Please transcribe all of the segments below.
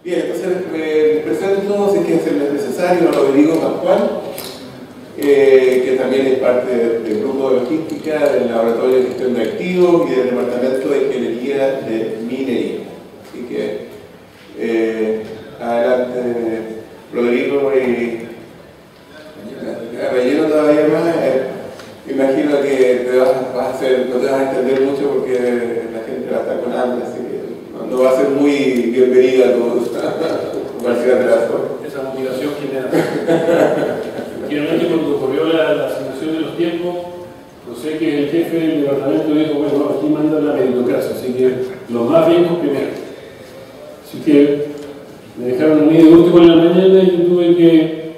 Bien, entonces les presento, si es que es necesario, a Rodrigo Pascual, que también es parte del grupo de logística, del laboratorio de gestión de activos y del departamento de ingeniería de minería. Así que adelante, Rodrigo, y relleno todavía más. Imagino que vas a hacer, no te vas a extender mucho porque la gente va a estar con hambre, así que no va a ser muy bienvenida a todos. Esa motivación genera. Finalmente, cuando ocurrió la asignación de los tiempos, no sé que el jefe del departamento dijo: bueno, aquí manda la meritocracia, así que los más viejos primero. Así que me dejaron a mí de último en la mañana y yo tuve que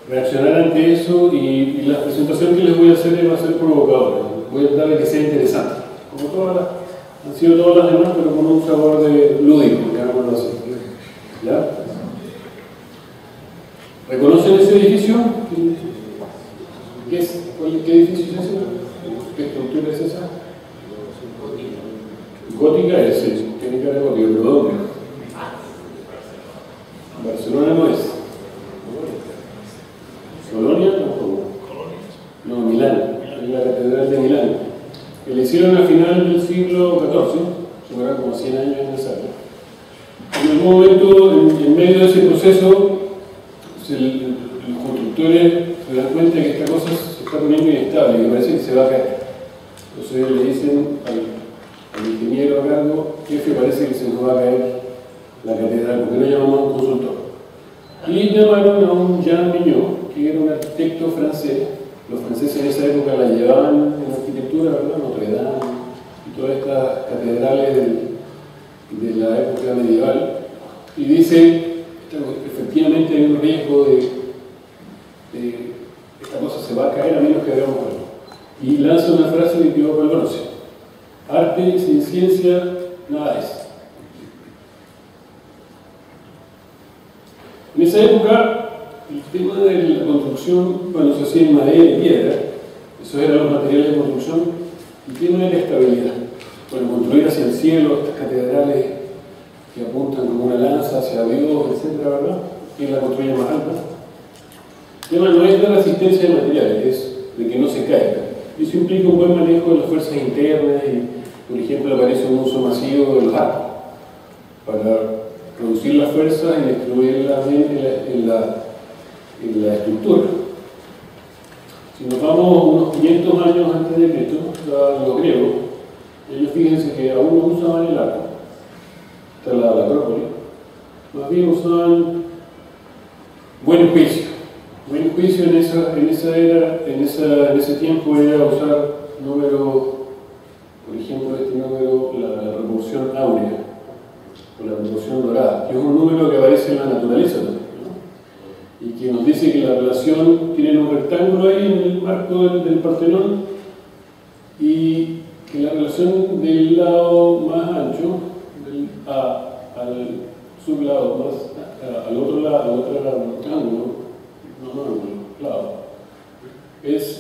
reaccionar ante eso, y la presentación que les voy a hacer va a ser provocadora. Voy a tratar de que sea interesante, como han sido todas las demás, pero con un sabor de lúdico, digámoslo así. ¿Ya? ¿Reconocen ese edificio? ¿Qué edificio es ese? ¿Qué estructura es esa? Gótica es, tiene cara de gótica, pero ¿dónde? Barcelona no es. Colonia tampoco. No, Milán, es la catedral de Milán. Que le hicieron al final del siglo XIV, llevará como 100 años en esa área. En algún momento, en medio de ese proceso, los constructores se dan cuenta que esta cosa se está poniendo inestable, que parece que se va a caer. Entonces le dicen al ingeniero a cargo: jefe, parece que se nos va a caer la catedral, ¿por qué no llamamos a un consultor? Y llamaron a un Jean Mignot, que era un arquitecto francés. Los franceses en esa época la llevaban en arquitectura, ¿verdad? Notre Dame y todas estas catedrales de la época medieval. Y dice: efectivamente hay un riesgo de esta cosa se va a caer a menos que hagamos algo. Y lanza una frase que quedó para el bronce: arte sin ciencia nada es. En esa época, el tema de la construcción, bueno, se hacía en madera y piedra, esos eran los materiales de construcción. El tema era la estabilidad. Bueno, construir hacia el cielo estas catedrales que apuntan como una lanza hacia Dios, etc., ¿verdad? ¿Quién la construye más alta? El tema no es la resistencia de materiales, es de que no se caiga. Eso implica un buen manejo de las fuerzas internas y, por ejemplo, aparece un uso masivo de los arcos para producir la fuerza y distribuirla bien en la estructura. Si nos vamos unos 500 años antes de Cristo, los griegos, ellos fíjense que aún no usaban el arco, hasta la Acrópolis, más bien usaban buen juicio. Buen juicio en ese tiempo era usar número, por ejemplo, este número, la proporción áurea, o la proporción dorada, que es un número que aparece en la naturaleza también, ¿no? Y que nos dice que la relación tiene un rectángulo ahí en el marco del Partenón, y que la relación del lado más ancho, del A al sublado, más, al otro ángulo,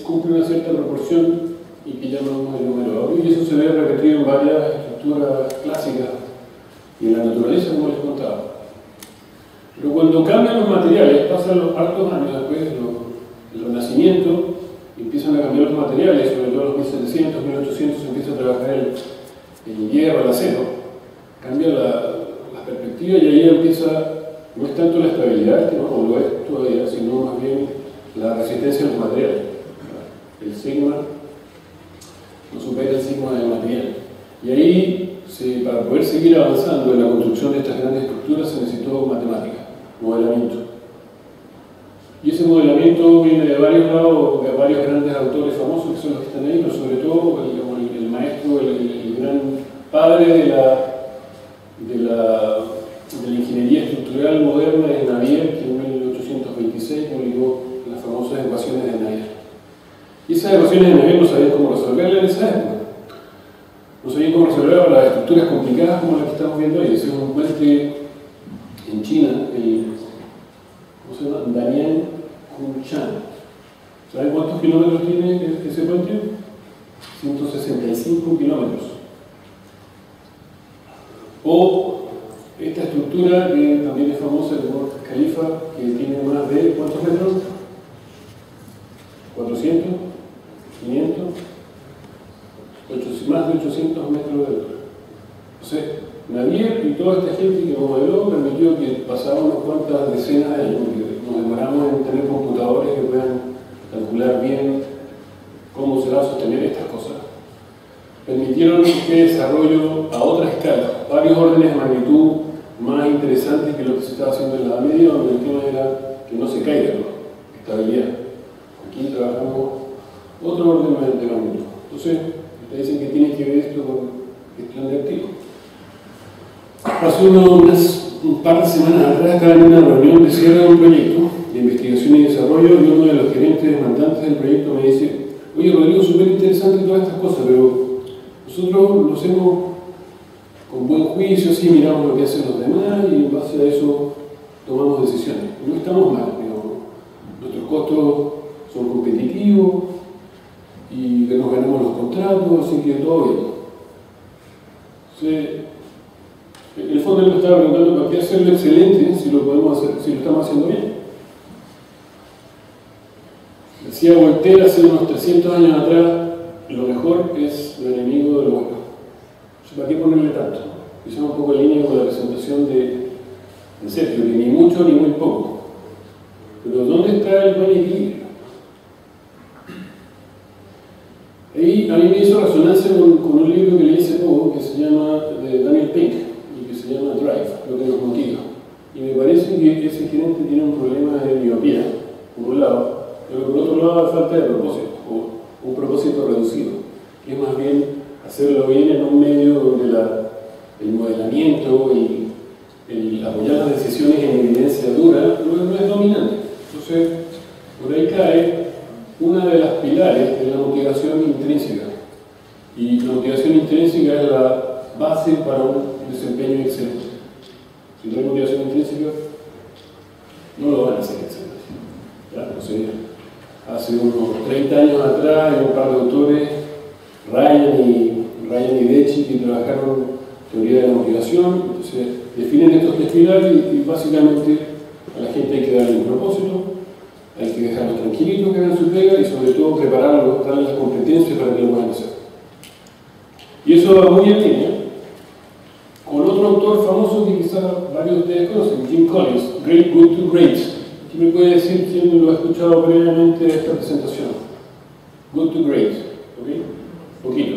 cumple una cierta proporción y que llamamos el número áureo, y eso se ve repetido en varias estructuras clásicas y en la naturaleza, como les contaba. Pero cuando cambian los materiales, pasan los hartos años después del Renacimiento, empiezan a cambiar los materiales, sobre todo en los 1700, 1800 se empieza a trabajar el hierro, el acero, cambia la perspectiva, y ahí empieza, no es tanto la estabilidad, que no lo es todavía, sino más bien la resistencia a los materiales. El sigma no supera el sigma del material. Y ahí, para poder seguir avanzando en la construcción de estas grandes estructuras, se necesitó matemática, modelamiento. Y ese modelamiento viene de varios lados, de varios grandes autores famosos, que son los que están ahí, pero sobre todo el maestro, el gran padre de la ingeniería estructural moderna es Navier, que en 1826 publicó las famosas ecuaciones de Navier. Y esas ecuaciones de Navier no sabían cómo resolverlas en esa época. No sabían cómo resolver las estructuras complicadas como las que estamos viendo hoy. Ese es un puente en China, ¿cómo se llama? Danian Hunchan. ¿Saben cuántos kilómetros tiene ese puente? 165 kilómetros. O esta estructura que también es famosa, el Burj Khalifa, que tiene más de, ¿cuántos metros? 400, 500, más de 800 metros de altura. Entonces, Navier y toda esta gente que modeló permitió que pasaban unas cuantas decenas de años, que nos demoramos en tener computadores que puedan calcular bien cómo se va a sostener estas cosas. Permitieron este desarrollo a otra escala, varios órdenes de magnitud más interesantes que lo que se estaba haciendo en la Edad Media, donde el tema era que no se caiga, ¿no? Estabilidad. Aquí trabajamos otro orden de magnitud. Entonces, ustedes dicen que tiene que ver esto con gestión de activos. Hace un par de semanas atrás estaba en una reunión de cierre de un proyecto de investigación y desarrollo y uno de los gerentes demandantes del proyecto me dice: oye, Rodrigo, súper interesante todas estas cosas, pero nosotros lo hacemos con buen juicio, así miramos lo que hacen los demás y en base a eso tomamos decisiones. No estamos mal, digamos. Nuestros costos son competitivos y que nos ganamos los contratos, así que todo bien. Entonces, en el fondo él me estaba preguntando para qué hacerlo excelente si lo podemos hacer, si lo estamos haciendo bien. Decía Voltaire hace unos 300 años atrás: lo mejor es lo enemigo de lo bueno. ¿Para qué ponerle tanto? Quizás un poco en línea con la presentación de Sergio, que ni mucho ni muy poco. Pero ¿dónde está el buen equilibrio? Ahí a mí me hizo resonancia con un libro que leí hace poco que se llama, de Daniel Pink, y que se llama Drive, lo que nos motiva. Y me parece que ese gerente tiene un problema de miopía, por un lado, pero por otro lado falta de propósito, o un propósito reducido, que es más bien hacerlo bien en un medio donde el modelamiento y el apoyar las decisiones en evidencia dura no es dominante. Entonces, por ahí cae una de las pilares de la motivación intrínseca. Y la motivación intrínseca es la base para un desempeño excelente. Si no hay motivación intrínseca, no lo van a hacer excelente. ¿Ya? Entonces, hace unos 30 años atrás hay un par de autores, Ryan y Dechi, que trabajaron teoría de la motivación. Entonces definen estos tres pilares y básicamente a la gente hay que darle un propósito, hay que dejarlos tranquilitos que hagan su pega y sobre todo prepararlos, darles las competencias para que lo puedan hacer. Y eso va muy en línea con otro autor famoso que quizás varios de ustedes conocen, Jim Collins, Great, Good to Great. ¿Quién me puede decir quién lo ha escuchado previamente de esta presentación? Good to Great, ¿ok? Poquito.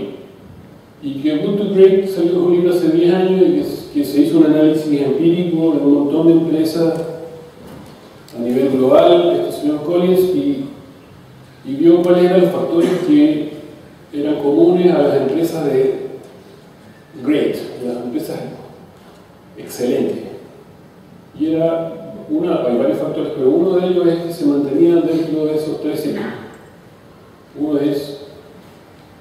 Y que Good to Great salió con un libro hace 10 años y que se hizo un análisis empírico de un montón de empresas a nivel global, este señor Collins, y vio cuáles eran los factores que eran comunes a las empresas de Great, las empresas excelentes. Y hay varios factores, pero uno de ellos es que se mantenían dentro de esos tres ciclos. Uno es,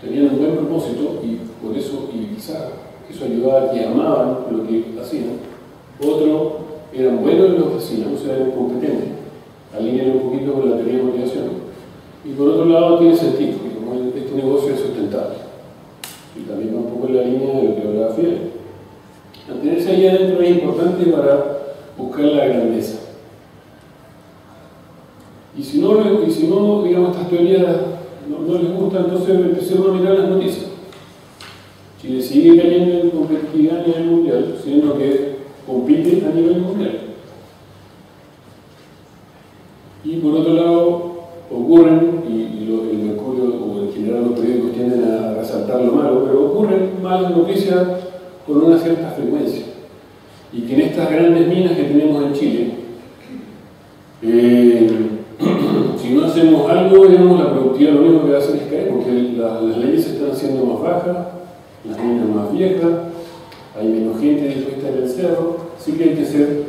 tenían un buen propósito y por eso, y quizás eso ayudaba a que amaban lo que hacían. Otro, eran buenos en lo que hacían, o sea, eran competentes. Alinean un poquito con la teoría de motivación. Y por otro lado, tiene sentido, que como este negocio es sustentable. Y también va un poco en la línea de lo que hablaba Fidel. Mantenerse ahí adentro es importante para buscar la grandeza. Y si no digamos, estas teorías no les gustan, entonces empecemos a mirar las noticias. Chile sigue cayendo en competitividad a nivel mundial, siendo que compite a nivel mundial. Y por otro lado, ocurren, y el Mercurio o en general los periódicos tienden a resaltar lo malo, pero ocurren malas noticias con una cierta frecuencia. Y que en estas grandes minas que tenemos en Chile, si no hacemos algo, digamos, la productividad lo único que va a hacer es caer, porque las leyes se están haciendo más bajas, las minas más viejas, hay menos gente dispuesta en el cerro, así que hay que hacer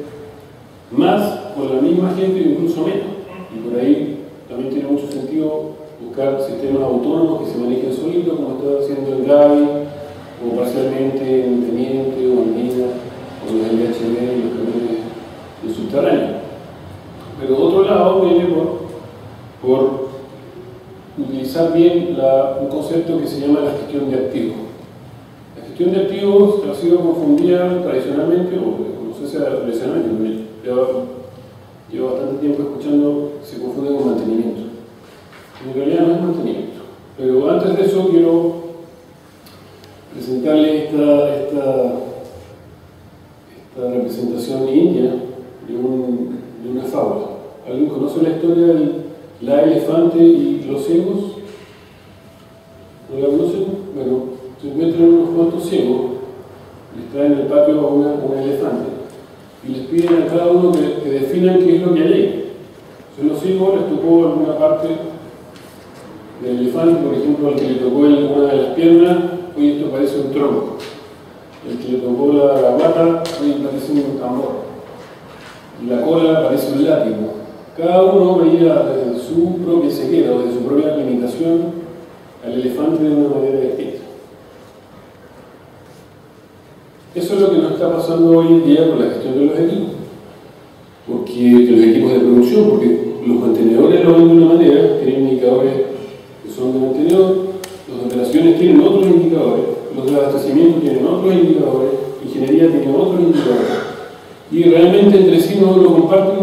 más con la misma gente o incluso menos. Y por ahí también tiene mucho sentido buscar sistemas autónomos que se manejen solitos, como está haciendo el Gavi, o parcialmente en Teniente o en Mina, o los LHD y los camiones de subterráneo. Pero otro lado viene por utilizar bien un concepto que se llama la gestión de activos. La gestión de activos ha sido confundida tradicionalmente, o precisamente, llevo bastante tiempo escuchando que se confunde con mantenimiento. En realidad no es mantenimiento. Pero antes de eso quiero presentarle esta representación india de una fábula. ¿Alguien conoce la historia de la elefante y los ciegos? ¿No la conocen? Bueno, se encuentran unos cuantos ciegos, les traen el patio a un elefante y les piden a cada uno que definan qué es lo que hay ahí. Entonces los ciegos les tocó alguna parte del elefante, por ejemplo, al que le tocó una de las piernas, hoy esto parece un tronco. El que le tocó la guata, hoy parece un tambor. Y la cola parece un látigo. Cada uno veía desde su propia ceguera o desde su propia limitación al elefante de una manera distinta. Eso es lo que nos está pasando hoy en día con la gestión de los equipos. De los equipos de producción, porque los mantenedores lo ven de una manera, tienen indicadores que son de mantenedor, las operaciones tienen otros indicadores, los de abastecimiento tienen otros indicadores, ingeniería tiene otros indicadores. Y realmente entre sí no comparten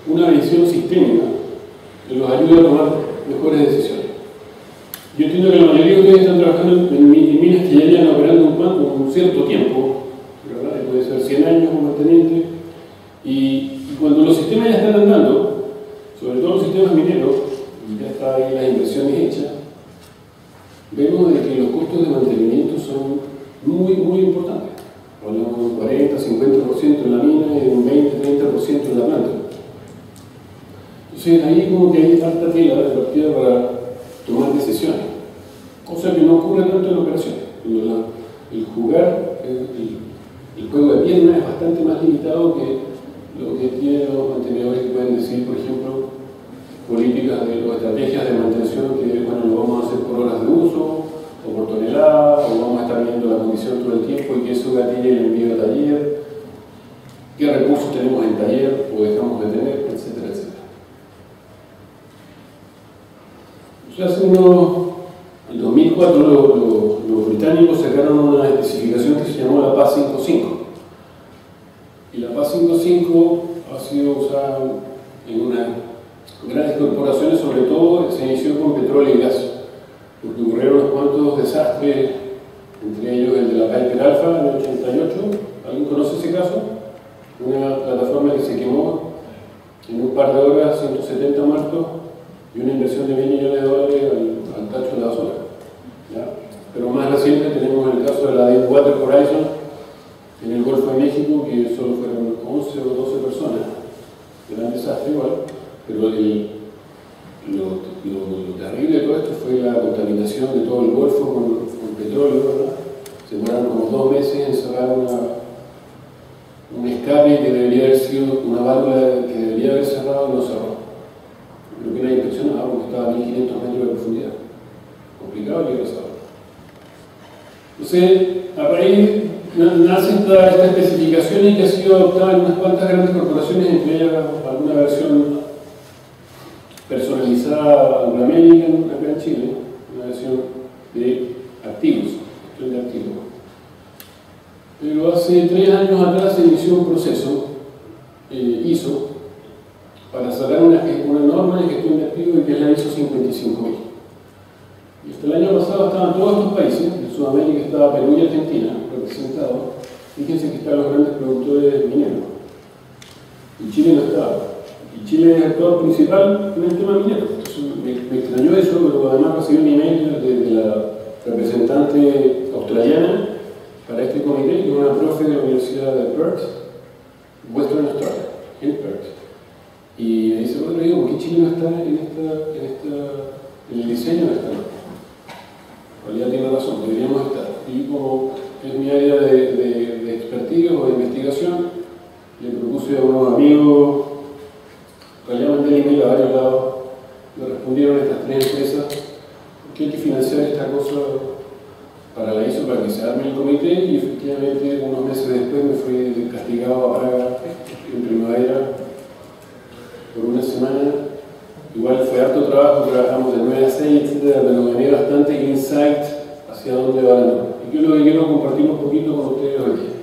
una visión sistémica que los ayuda a tomar mejores decisiones. Yo entiendo que la mayoría de ustedes están trabajando en minas que ya llevan operando un cierto tiempo, ¿verdad? Puede ser 100 años como teniente, y cuando los sistemas ya están andando, sobre todo los sistemas mineros, y ya están ahí las inversiones hechas, vemos de que los costos de mantenimiento son muy, muy importantes. Hablamos de un 40, 50% en la mina y de un 20, 30% en la planta. Entonces ahí como que hay harta tela de partida para tomar decisiones, cosa que no ocurre tanto en operaciones. El jugar, el juego de pierna es bastante más limitado que lo que tienen los mantenedores que pueden decir, por ejemplo, políticas o estrategias de mantención que, bueno, lo vamos a hacer por horas de uso, o por tonelada, o vamos a estar viendo la condición todo el tiempo y que eso gatille el envío a taller, qué recursos tenemos en taller o dejamos de tener, etcétera, etcétera. En 2004 los británicos sacaron una especificación que se llamó la PAS 5.5. Y la PAS 5.5 ha sido usada en unas grandes corporaciones, sobre todo se inició con petróleo y gas, porque ocurrieron unos cuantos desastres, entre ellos el de la Piper Alpha en el 88. ¿Alguien conoce ese caso? Una plataforma que se quemó en un par de horas, 170 muertos y una inversión de $1.000 millones al tacho de la basura. ¿Ya? Pero más reciente tenemos el caso de la Deepwater Horizon en el Golfo de México, que solo fueron 11 o 12 personas. Gran desastre igual, pero lo terrible de todo esto fue la contaminación de todo el Golfo con petróleo, ¿verdad? Se demoraron como 2 meses en cerrar un escape que debería haber sido una válvula que debería haber cerrado y no cerró. Creo que era inspeccionado porque estaba a 1500 metros de profundidad. Complicado y resaltado. Entonces, a raíz nace esta especificación y que ha sido adoptada en unas cuantas grandes corporaciones, entre ellas alguna versión personalizada Anglo-American acá en Chile, una versión de activos, gestión de activos. Pero hace 3 años atrás se inició un proceso ISO para sacar una norma de gestión de activos que es la ISO 55000. Y hasta el año pasado estaban todos estos países, en Sudamérica estaba Perú y Argentina representados. Fíjense que están los grandes productores mineros. Y Chile no estaba. Y Chile es el actor principal en el tema minero. Entonces me extrañó eso, pero además recibí un email de la representante australiana para este comité, que es una profe de la Universidad de Perth, Western Australia, en Perth. Y me dice, bueno, digo, ¿por qué Chile no está en el diseño de esta norma? En realidad tiene razón, deberíamos estar. Y como es mi área de expertise o de investigación, le propuse a unos amigos, en realidad mandé el email a varios lados, me respondieron estas 3 empresas que hay que financiar esta cosa para la ISO, para que se arme el comité, y efectivamente unos meses después me fui castigado a Praga en primavera por una semana. Igual fue harto trabajo, trabajamos de 9 a 6, etc., pero gané bastante insight hacia dónde va la norma. Y yo lo que quiero compartir un poquito con ustedes hoy día.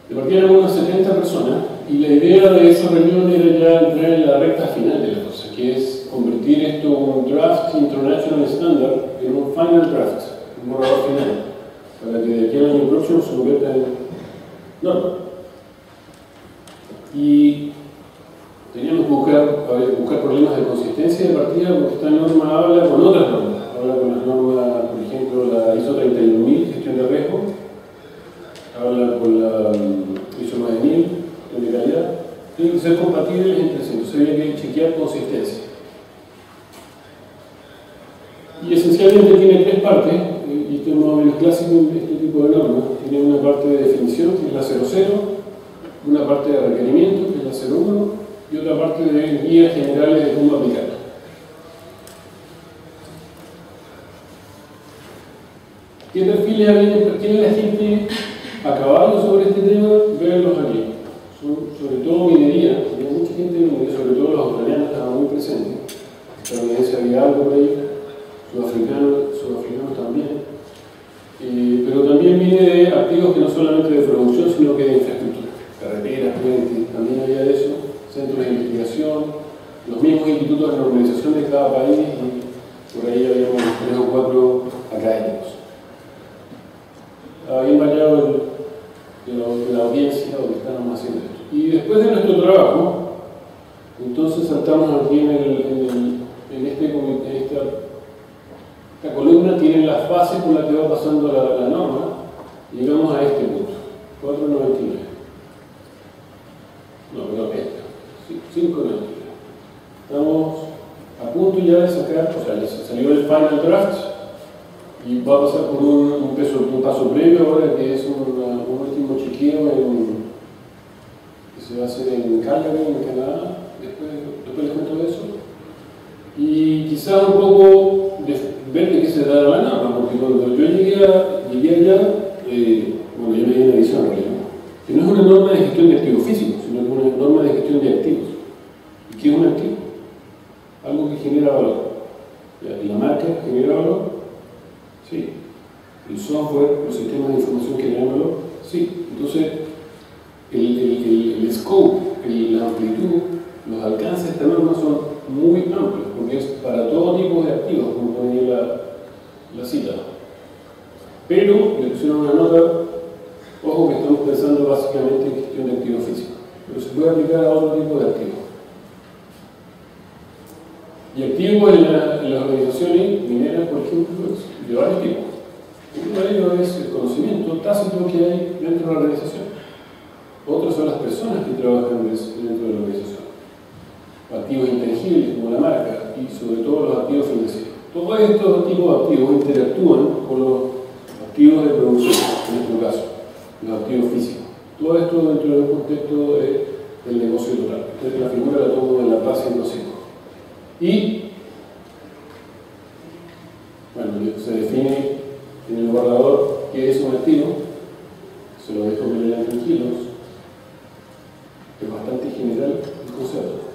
De partida éramos unas 70 personas y la idea de esa reunión era ya entrar en la recta final de la cosa, que es convertir esto en un draft international standard en un final draft, un borrador final, para que de aquí al año próximo se convierta en norma. Y teníamos que buscar problemas de consistencia de partida, porque esta norma habla con otras normas. Habla con las normas, por ejemplo, la ISO 31000, gestión de riesgo. Habla con la ISO 9000, de calidad. Tienen que ser compatibles entre sí, entonces había que chequear consistencia. Y esencialmente tiene tres partes, y esto es más o menos clásico en este tipo de normas. Tiene una parte de definición, que es la 00, una parte de requerimiento, que es la 01, y otra parte de guías generales de cómo aplicarla. ¿Qué perfiles tiene la gente a caballo sobre este tema? Verlos aquí. Son sobre todo minería, había mucha gente de minería, sobre todo los australianos estaban muy presentes. Estadounidenses había algo por ahí, sudafricanos también. Pero también viene de activos que no solamente de producción, sino que de infraestructura. Carreteras, puentes, también había de eso, centros de investigación, los mismos institutos de normalización de cada país, y por ahí habíamos 3 o 4 académicos. Habían variado la audiencia o que estábamos haciendo esto. Y después de nuestro trabajo, entonces saltamos aquí esta columna, tiene las fases por las que va pasando la norma, y llegamos a este punto, 499. No, perdón, 599. Estamos a punto ya de sacar, o sea, salió el final draft, y va a pasar por un paso previo ahora, que es un último chequeo que se va a hacer en Calgary, en Canadá. Después les cuento de eso. Y quizás un poco ver de qué se trata la norma, porque cuando yo llegué allá, bueno, yo me di una visión en realidad, que no es una norma de gestión de activos físicos, sino que es una norma de gestión de activos. ¿Y qué es un activo? Algo que genera valor. ¿La marca genera valor? Sí. ¿El software, los sistemas de información generan valor? Sí. Entonces, el scope, la amplitud, los alcances de esta norma son muy amplios, porque es para todo tipo de activos, como ponía la cita. Pero le pusieron una nota, ojo que estamos pensando básicamente en gestión de activos físicos, pero se puede aplicar a otro tipo de activos. Y activos en las organizaciones mineras, por ejemplo, de varios tipos. Uno de ellos es el conocimiento tácito que hay dentro de la organización. Otros son las personas que trabajan dentro de la organización. Activos intangibles como la marca y sobre todo los activos financieros. Todos estos tipos de activos interactúan con los activos de producción, en nuestro caso, los activos físicos. Todo esto dentro de un contexto del negocio total. Entonces la figura la tomo de la PA 105. Y, bueno, se define en el borrador qué es un activo, se lo dejo que lean tranquilos, es bastante general el concepto.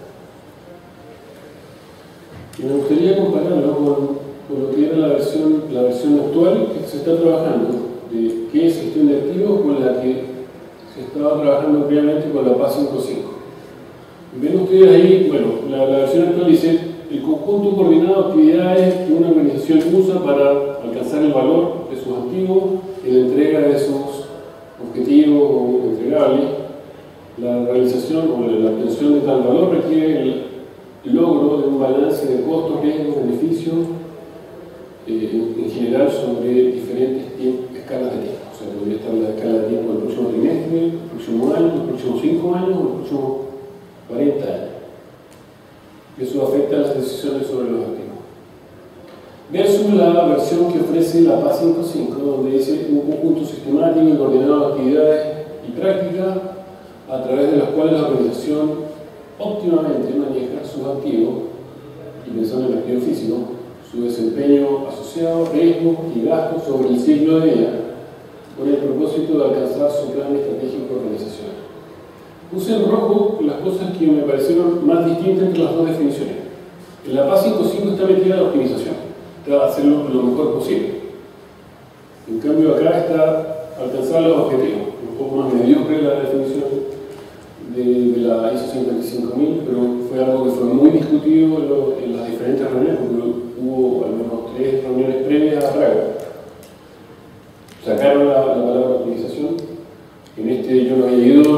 Y me gustaría compararlo con lo que era la versión actual que se está trabajando, de qué es gestión de activos, con la que se estaba trabajando previamente con la PA 5.5. Ven ustedes ahí, bueno, la versión actual dice el conjunto coordinado de actividades que una organización usa para alcanzar el valor de sus activos y la entrega de sus objetivos o entregables. La realización o la obtención de tal valor requiere el logro de un balance de costos, riesgos, beneficios, en general sobre diferentes escalas de tiempo. O sea, podría estar la escala de tiempo del próximo trimestre, el próximo año, los próximos 5 años o los próximos 40 años. Eso afecta a las decisiones sobre los activos. Versus la versión que ofrece la PA 5.5, donde dice un conjunto sistemático y coordinado de actividades y prácticas a través de las cuales la organización óptimamente maneja sus activos, y pensando en el activo físico, su desempeño asociado, riesgos y gastos sobre el ciclo de vida, con el propósito de alcanzar su plan estratégico organizacional. Puse en rojo las cosas que me parecieron más distintas entre las dos definiciones. En la PA 5.5 está metida la optimización, está hacerlo lo mejor posible. En cambio acá está alcanzar los objetivos, un poco más mediocre la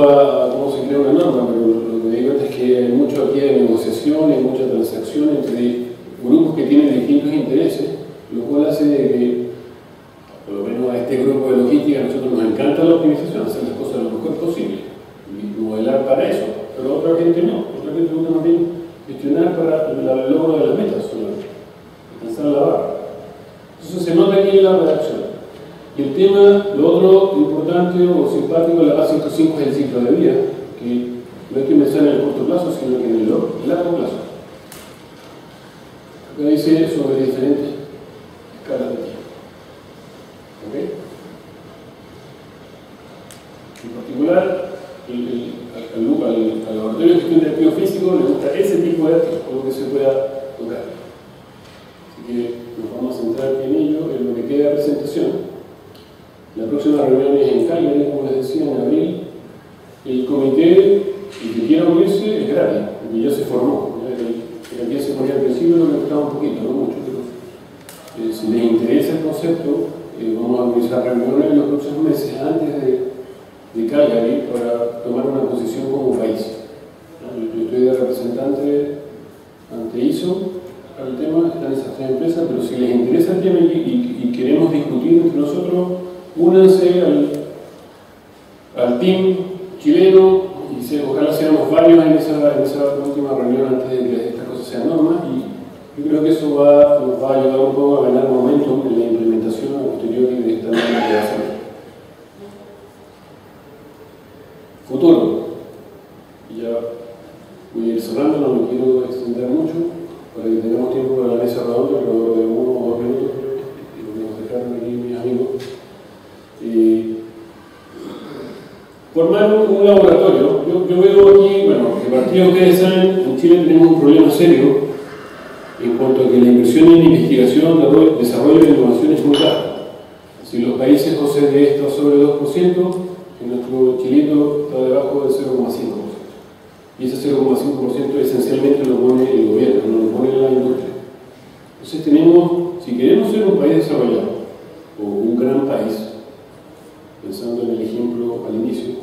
eso a cómo se crea una norma, pero lo que me di cuenta es que hay mucho aquí de negociación, hay mucha transacción entre grupos que tienen distintos intereses, lo cual hace que, por lo menos a este grupo de logística, a nosotros nos encanta la optimización, hacer las cosas lo mejor posible y modelar para eso, pero otra gente no, otra gente gusta más bien gestionar para el logro de las metas, alcanzar la barra. Entonces se nota aquí en la redacción. Y el tema, lo otro importante o simpático de la base 5 es el ciclo de vida, que no hay que pensar en el corto plazo, sino que en el largo plazo. Acá dice sobre diferentes escalas de tiempo. ¿Okay? En particular, al laboratorio de gestión de activo físico le gusta ese tipo de activos, algo que se pueda tocar. Así que nos vamos a centrar en ello, en lo que queda de presentación. La próxima reunión es en Calgary, como les decía, en abril. El comité, el que quiera unirse, es gratis, porque ya se formó. Aquí se ponía al principio, lo que costaba un poquito, no mucho, pero si les interesa el concepto, vamos a organizar reuniones en los próximos meses antes de Calgary para tomar una posición como país. Yo estoy de representante ante ISO para el tema, están esas tres empresas, pero si les interesa el tema y queremos discutir entre nosotros, únanse al team chileno y ojalá seamos varios en esa última reunión antes de que estas cosas sean normas, y yo creo que eso nos va a ayudar un poco a ganar momentum en la implementación posterior de esta nueva creación. Futuro. Y ya voy a ir cerrando, no me quiero extender mucho para que tengamos tiempo para la mesa redonda, alrededor de 1 o 2 minutos, y lo que nos dejaron aquí mis amigos. Formar un laboratorio. Yo veo aquí, bueno, que partido ustedes saben, en Chile tenemos un problema serio en cuanto a que la inversión en investigación, desarrollo y innovación es muy baja. Si los países OCDE están sobre 2%, en nuestro chilito está debajo del 0,5%. Y ese 0,5% esencialmente lo pone el gobierno, no lo pone la industria. Entonces si queremos ser un país desarrollado, o un gran país, pensando en el ejemplo al inicio,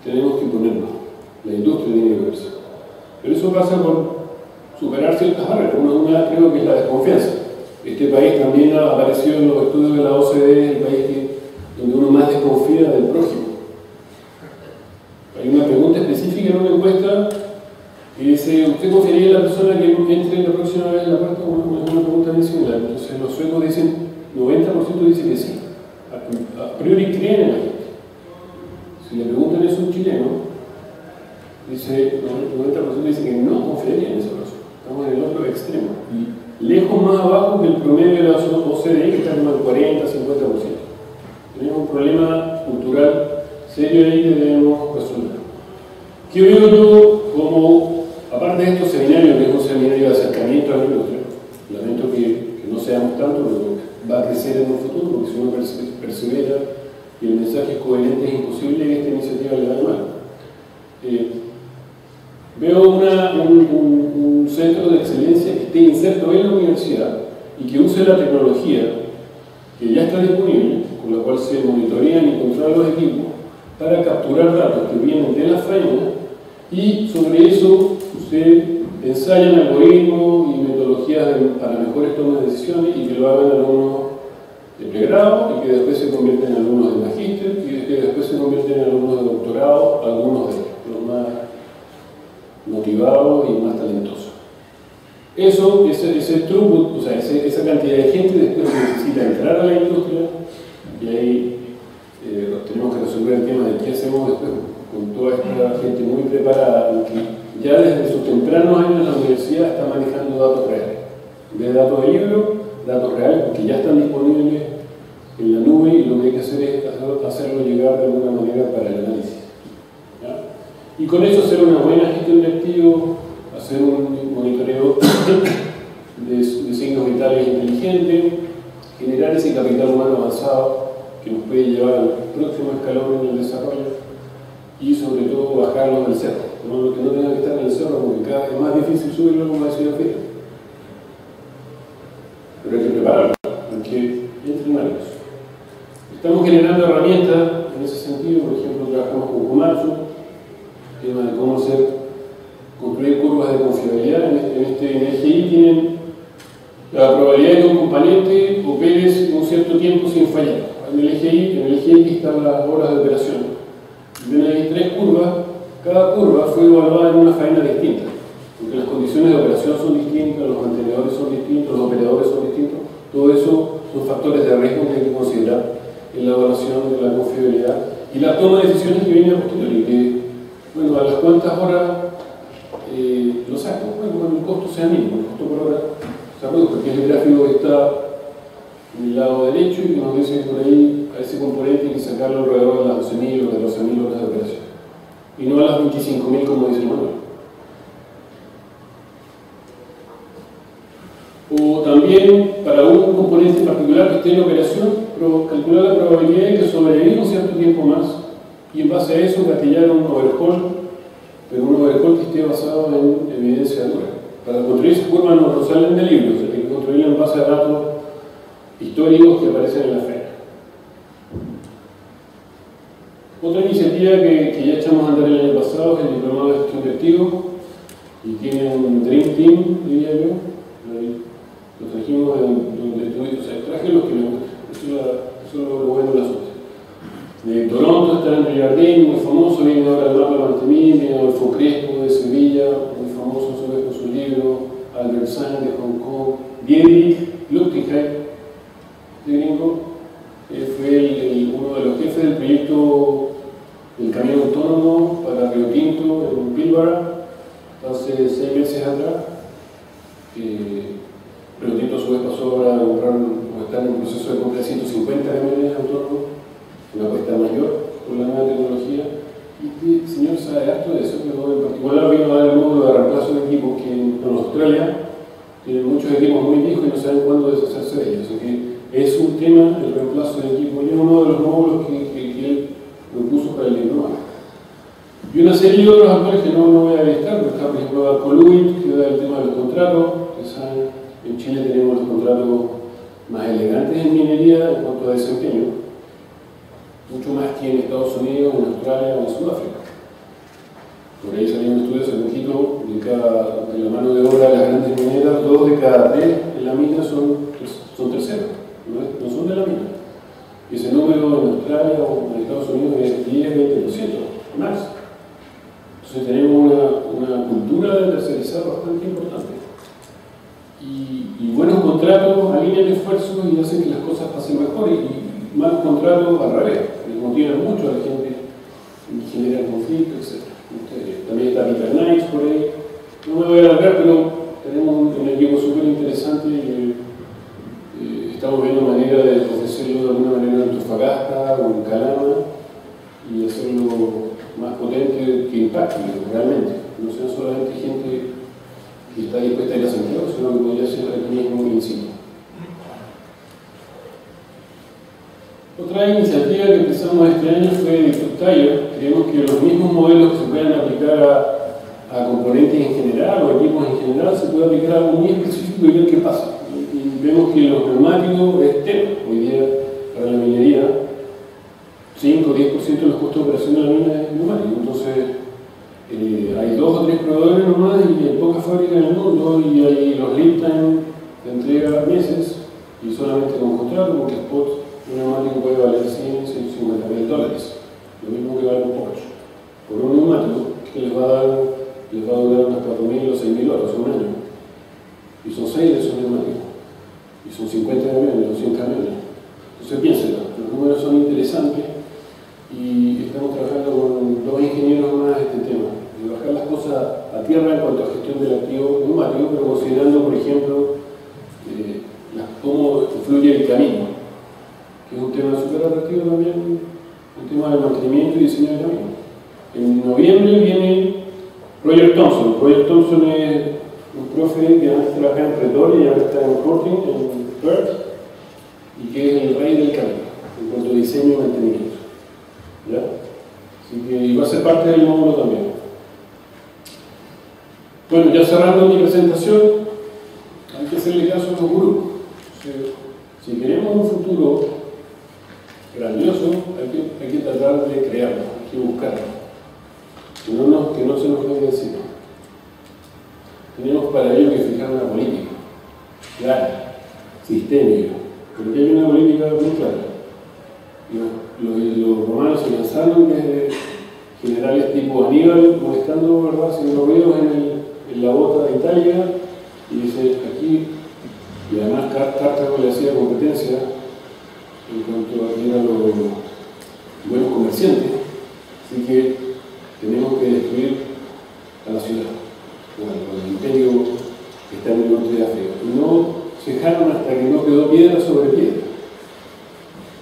tenemos que ponerlo. La industria tiene que verse. Pero eso pasa por superar ciertas barreras. Una creo que es la desconfianza. Este país también ha aparecido en los estudios de la OCDE, el país donde uno más desconfía del prójimo. Hay una pregunta específica en una encuesta que dice: ¿usted confiaría en la persona que entre la próxima vez en la puerta? Una pregunta bien similar. Entonces los suecos dicen, 90% dice que sí. A priori creen en la gente. Si le preguntan eso a un chileno, dice, 90% dice que no confiaría en esa persona. Estamos en el otro extremo. Y lejos más abajo que el promedio de la OCDE, que está en el 40-50%. Tenemos un problema cultural serio ahí que debemos resolver. ¿Qué veo yo como, aparte de estos seminarios, que es un seminario de acercamiento a la industria? Lamento que no seamos tanto, pero va a crecer en un futuro, porque si uno persevera y el mensaje es coherente, es imposible que esta iniciativa le vaya mal. Veo un centro de excelencia que esté inserto en la universidad y que use la tecnología que ya está disponible, con la cual se monitorean y controlan los equipos, para capturar datos que vienen de la faena, y sobre eso usted ensayan algoritmos y metodologías para mejores tomas de decisiones, y que lo hagan alumnos de pregrado y que después se convierten en alumnos de magíster y que después se convierten en alumnos de doctorado, algunos de los más motivados y más talentosos. Eso, ese throughput, o sea, esa cantidad de gente después necesita entrar a la industria, y ahí tenemos que resolver el tema de qué hacemos después con toda esta gente muy preparada, que ya desde sus tempranos años en la universidad está manejando datos reales. En vez de datos de libro, datos reales, porque ya están disponibles en la nube, y lo que hay que hacer es hacerlo llegar de alguna manera para el análisis. ¿Ya? Y con eso hacer una buena gestión de activos, hacer un monitoreo de signos vitales inteligente, generar ese capital humano avanzado que nos puede llevar al próximo escalón en el desarrollo, y sobre todo bajarlo del cerro. No, que no tenga que estar en el cerro, porque cada vez es más difícil subirlo, como decía Fidel. Pero hay que entrenarlos. Estamos generando herramientas en ese sentido. Por ejemplo, trabajamos con Komatsu, tema de cómo construir curvas de confiabilidad. En el LGI tienen la probabilidad de que un componente opere un cierto tiempo sin fallar. En el LGI están las horas de operación. Ven ahí 3 curvas. Cada curva fue evaluada en una faena distinta, porque las condiciones de operación son distintas, los mantenedores son distintos, los operadores son distintos. Todo eso son factores de riesgo que hay que considerar en la evaluación de la confiabilidad y la toma de decisiones que viene a posteriori, que, bueno, a las cuantas horas lo saco, bueno, el costo sea mínimo, el costo por hora se reduzca, porque el gráfico que está en el lado derecho y que nos dice que por ahí a ese componente hay que sacarlo alrededor de las 12.000 o 14.000 horas de operación, y no a las 25.000 como dice el manual. O también, para un componente particular que esté en operación, calcular la probabilidad de que sobreviva un cierto tiempo más y en base a eso gatillar un overhaul, pero un overhaul que esté basado en evidencia dura. Para construir esa curva no salen de libros, hay que construirla en base a datos históricos que aparecen en la feria. Otra iniciativa que ya echamos a andar el año pasado es el Diplomado de Gestión de Activos, y tiene un Dream Team, diría yo. Lo trajimos de donde estuvimos, o sea, traje los que me gustan, eso es lo bueno del asunto. De Toronto está Henry Jardín, muy famoso, viene ahora Eduardo Mantemí, viene Adolfo Crespo de Sevilla, muy famoso sobre con su libro, Albert Sainz de Hong Kong, Dietrich Lüchtigkeit, de gringo, fue uno de los jefes del proyecto del camión autónomo para Río Tinto en Pilbara, hace 6 meses atrás. Río Tinto a su vez pasó ahora a comprar, o está en un proceso de compra de 150 camiones autónomos, una cuesta mayor por la nueva tecnología. Y el señor sabe harto de eso, pero en particular vino a dar el módulo de reemplazo de equipos que en Australia tienen muchos equipos muy viejos y no saben cuándo deshacerse de ellos. Así que es un tema el reemplazo de equipos, y es uno de los módulos que él propuso para el diplomado. Y una serie de otros actores que no voy a listar, pero está por ejemplo Alcoluit, que da el tema de los contratos. Ustedes saben, en Chile tenemos los contratos más elegantes en minería en cuanto a desempeño, mucho más que en Estados Unidos, en Australia o en Sudáfrica. Por ahí salió un estudio hace poquito de la mano de obra de las grandes mineras, 2 de cada 3 en la mina son terceros, no son de la mina. Y ese número en Australia o en Estados Unidos es 10-20% más. Entonces tenemos una cultura de tercerizar bastante importante. Y buenos contratos alinean esfuerzos y hacen que las cosas pasen mejor, y malos contratos al revés, desmotivan mucho a la gente y generan conflictos, etc. También está Peter Nice por ahí. No me voy a alargar, pero tenemos un equipo súper interesante y estamos viendo manera de ofrecerlo de alguna manera en Antofagasta o en Calama y hacerlo más potente que impacte realmente. No sean solamente gente que está dispuesta a ir a Santiago, sino que podría ser aquí mismo en sí. Otra iniciativa que empezamos este año fue de Tire. Creemos que los mismos modelos que se puedan aplicar a componentes en general o equipos en general se puede aplicar a algo muy específico y ver qué pasa. Y vemos que los neumáticos es tema hoy día para la minería. 5 o 10% de los costos de operación de la mina es neumático. Entonces, hay 2 o 3 proveedores nomás y hay pocas fábricas en el mundo, y hay los lead time de entrega meses y solamente con contrato, porque spot un neumático puede valer $100, $150.000, lo mismo que vale un Porsche. Por un neumático que les va a durar unas 4.000 o 6.000 horas, un año. Y son 6 de esos neumáticos. Y son 50 camiones o 100 camiones. Entonces piénsenlo, los números son interesantes y estamos trabajando con 2 ingenieros más de este tema, de bajar las cosas a tierra en cuanto a gestión del activo neumático, pero considerando, por ejemplo, cómo fluye el camino, que es un tema súper atractivo también, un tema de mantenimiento y diseño de camino. En noviembre viene Roger Thompson. Roger Thompson es un profe que antes trabajaba en Pretoria y ahora está en Porting, en Perth, y que es el rey del camino en cuanto a diseño y mantenimiento. ¿Ya? Así que va a ser parte del módulo también. Bueno, ya cerrando mi presentación, hay que hacerle caso a los gurús. Si queremos un futuro grandioso, hay que tratar tratar de crearlo, hay que buscarlo, que no se nos caiga encima. Tenemos para ello que fijar una política clara, sistémica, porque hay una política muy clara. Los romanos se lanzaron desde generales tipo Aníbal, molestando, ¿verdad?, haciendo ruidos en la bota de Italia, y dice aquí, y además Cartago le hacía competencia en cuanto a que eran los buenos comerciantes, así que tenemos que destruir a la ciudad, bueno, el imperio que está en el norte de África. Y no cejaron hasta que no quedó piedra sobre piedra.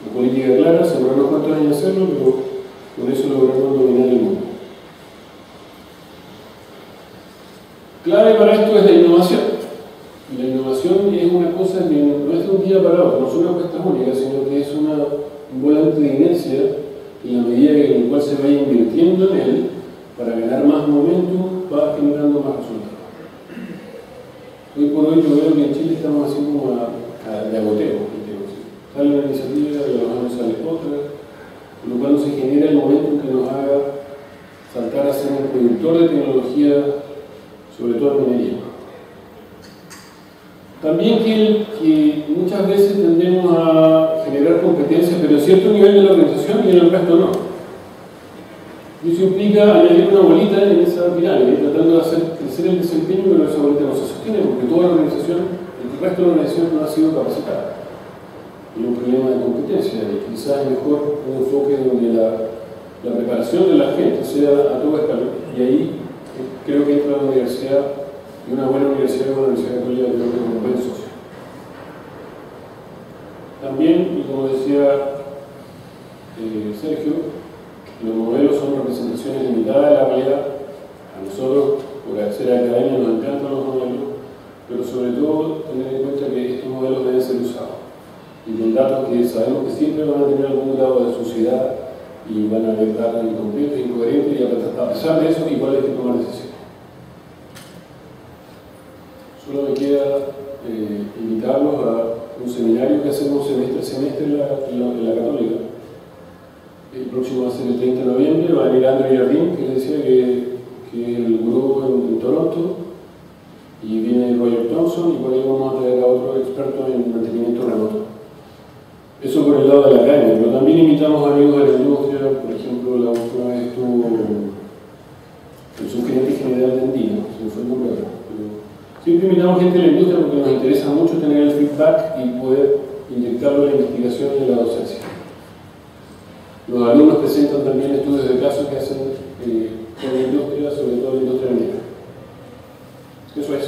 Una política clara, se demoró unos cuantos años hacerlo, pero con eso lograron dominar el mundo. Clave para esto es la innovación. Y la innovación es una cosa que no es de un día para otro, no son apuestas únicas, sino que es un volante de inercia en la medida en la cual se vaya invirtiendo en él para ganar más momentum, va generando más resultados. Hoy por hoy yo veo que en Chile estamos así como de agoteo. Sale una iniciativa y a los años sale otra, con lo cual no se genera el momentum que nos haga saltar a ser un productor de tecnología, sobre todo en minería. También que muchas veces tendemos a generar competencias, pero en cierto nivel de la organización y en el resto no. Y eso implica añadir una bolita en esa pirámide, tratando de hacer crecer el desempeño, pero esa bolita no se sostiene porque toda la organización, el resto de la organización no ha sido capacitada. Hay un problema de competencia y quizás es mejor un enfoque donde la preparación de la gente sea a todo escala. Y ahí creo que entra la universidad, y una buena universidad como la Universidad Católica, creo que es un buen socio. También, y como decía Sergio, los modelos son representaciones limitadas de la realidad. A nosotros, por ser academia, nos encantan los modelos, pero sobre todo tener en cuenta que estos modelos deben ser usados. Y con datos que sabemos que siempre van a tener algún grado de suciedad y van a haber datos incompletos, incoherentes, y a pesar de eso, igual hay que tomar decisiones. Solo me queda invitarlos a un seminario que hacemos semestre a semestre en la Católica. El próximo va a ser el 30 de noviembre, va a venir Andrew Jardín, que les decía que es el gurú en Toronto, y viene Roger Thompson, y por ahí vamos a traer a otro experto en mantenimiento remoto. Eso por el lado de la academia, pero también invitamos a amigos de la industria. Por ejemplo, la última vez estuvo el subgerente general de Andina, se me fue el nombre ahora. Siempre invitamos gente de la industria porque nos interesa mucho tener el feedback y poder inyectarlo en la investigación y en la docencia. Los alumnos presentan también estudios de casos que hacen con la industria, sobre todo la industria minera. Eso es.